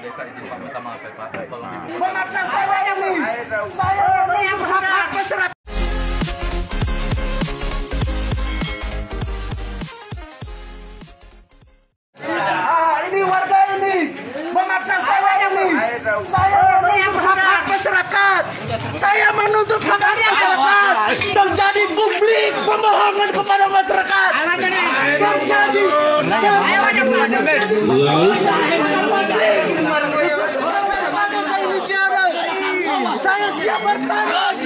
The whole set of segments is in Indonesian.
Desa izin Pak, minta maaf ya Pak. Memaksa saya ini. Saya menuntut hak masyarakat. Ini warga ini memaksa saya ini. Saya menuntut hak masyarakat. Saya menuntut hak masyarakat. Terjadi publik pembohongan kepada masyarakat. Terjadi. Saya siap bertanggung.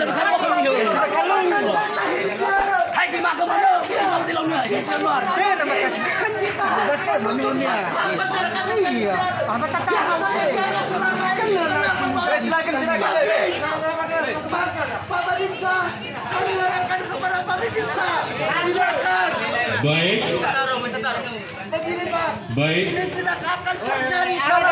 Hai di mana mana? Di luar. Kan kita harus kan dunia. Iya. Apa kata silakan. Pak Badinsa, kami arahkan kepada Pak Badinsa. Silakan. Baik. Begini Pak. Baik. Ini tidak akan terjadi kalau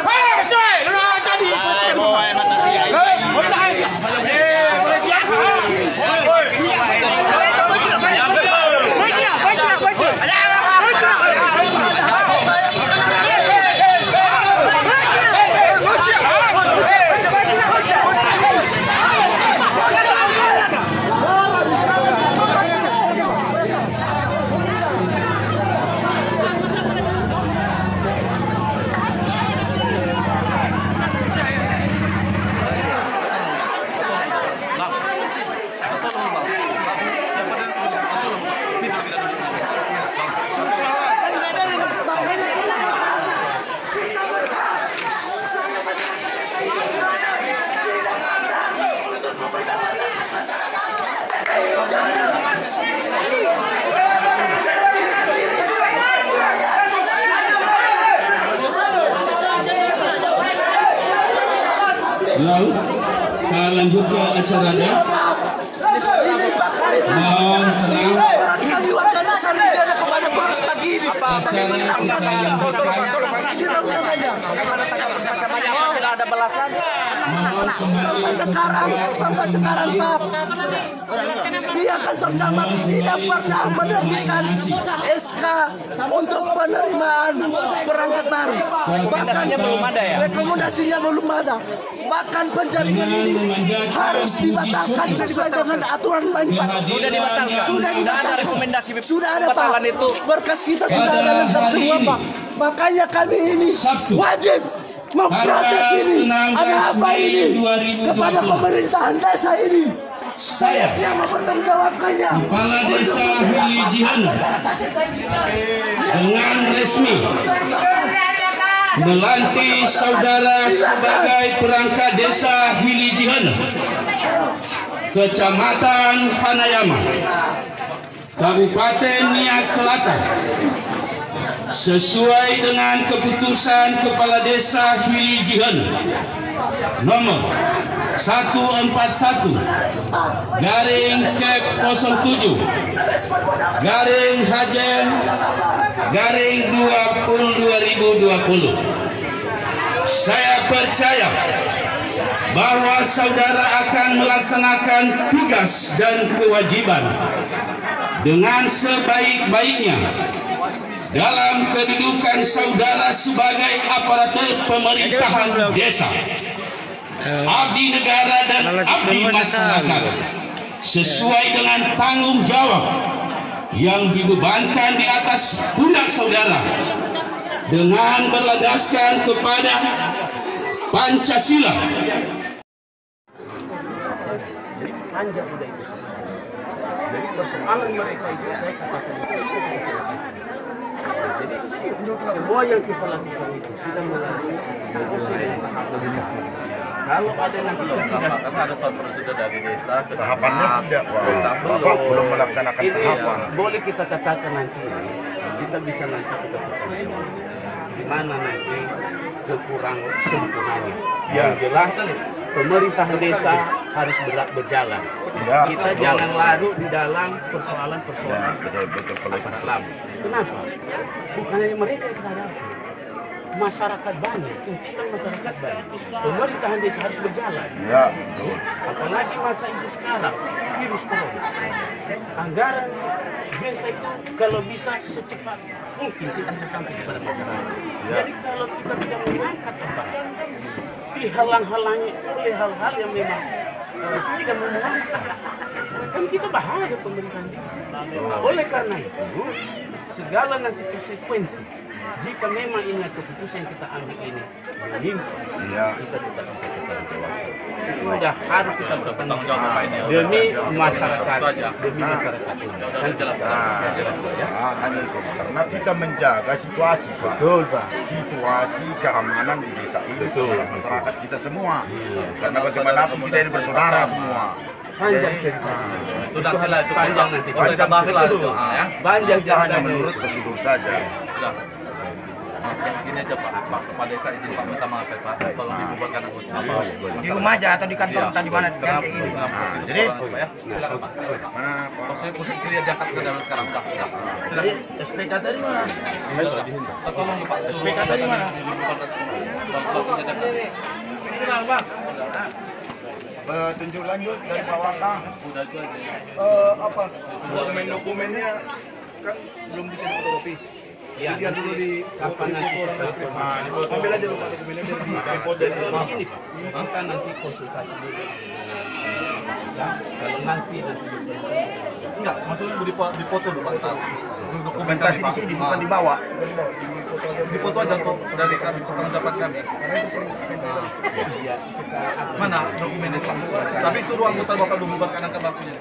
Lalu kita lanjut ke acaranya. Mohon tenang. Ada belasan. Sampai sekarang Pak, dia akan tercatat tidak pernah menerbitkan SK untuk penerimaan perangkat baru. Bahkan belum ada ya. Rekomendasinya belum ada. Bahkan penjaringan ini harus dibatalkan sesuai dengan aturan main Pak. Sudah dibatalkan. Sudah dibatalkan. Rekomendasi sudah ada Pak. itu. Berkas kita sudah ada lengkap semua Pak. Makanya kami ini wajib memprotes ini. Ada apa ini kepada pemerintahan desa ini? Saya siap mempertanggungjawabkannya. Kepala Desa Hili Jihan dengan resmi melantik saudara sebagai perangkat Desa Hili Jihan, Kecamatan Hanayama, Kabupaten Nias Selatan, sesuai dengan keputusan Kepala Desa Hili Jihan nomor 141 garing Kep 07 garing Hajen garing 2020. Saya percaya bahwa saudara akan melaksanakan tugas dan kewajiban dengan sebaik-baiknya dalam kedudukan saudara sebagai aparatur pemerintahan desa, abdi negara dan abdi masyarakat, sesuai dengan tanggung jawab yang dibebankan di atas pundak saudara dengan berlandaskan kepada Pancasila. Panjang udah itu. Jadi persoalan mereka itu saya katakan itu bisa diselesaikan. Jadi semua yang kita lakukan itu kita melalui proses dan tahapan. Kalau ada nanti Karena ada suatu prosedur dari desa ke tahapannya tidak, Bapak belum melaksanakan tahapan. Boleh kita katakan nanti kita bisa nanti kita pertemukan di mana nanti kekurangan sempurnanya. Yang jelas pemerintahan desa harus berjalan. Ya, kita betul. jangan larut di dalam persoalan-persoalan Betul. lama. Kenapa? Bukan hanya mereka yang terhadapi. Masyarakat banyak, tuntutan masyarakat banyak. Pemerintahan desa harus berjalan. Ya, betul. Apalagi masa ini sekarang, virus corona. Anggaran desa itu kalau bisa secepat mungkin kita bisa sampai kepada masyarakat. Ya. Jadi kalau kita tidak mengangkat tempat dihalang-halangi oleh hal-hal yang memang tidak memuaskan. Kan kita bahaya pemerintahan desa. Oleh karena itu, segala nanti konsekuensi, jika memang ini keputusan yang kita ambil ini menyimpang, kita tidak bisa bertanggung. Itu sudah harus kita bertanggung jawab demi masyarakat, demi masyarakat ini. Kan jelas. Hanya itu, karena kita menjaga situasi, Pak. Betul, Pak. Situasi keamanan di desa ini, Betul. masyarakat kita semua. Karena bagaimanapun kita ini bersaudara semua. Panjang cerita. Itu nanti lah, itu panjang nanti. Kita bahas lah itu, ya. Panjang Kita hanya ceritanya. menurut prosedur saja. Udah. Gini aja Pak Kepala Desa izin Pak minta maaf ya Pak, tolong dibubarkan anggota. Di rumah aja atau di kantor atau di mana? Jadi, ya, silakan Pak. mana Posisi dia diangkat ke dalam sekarang udah. Jadi SPK tadi mana? Tolong Pak. SPK tadi mana? Tunjuk lanjut dari Pak Waka. Apa dokumen-dokumennya kan belum bisa difotokopi. Ya, Biar dulu di kapan nanti orang reskrim. Nah, Ambil aja dulu Pak dokumennya biar di dari ini Pak, kita nanti konsultasi dulu. Ya, kalau nanti Enggak, maksudnya dipoto dulu Pak. dokumentasi di sini bukan dibawa. Dipoto aja untuk dari kami pendapat kami. ya kita Mana dokumennya Pak? Tapi suruh anggota Bapak dulu bubarkan angka bakunya.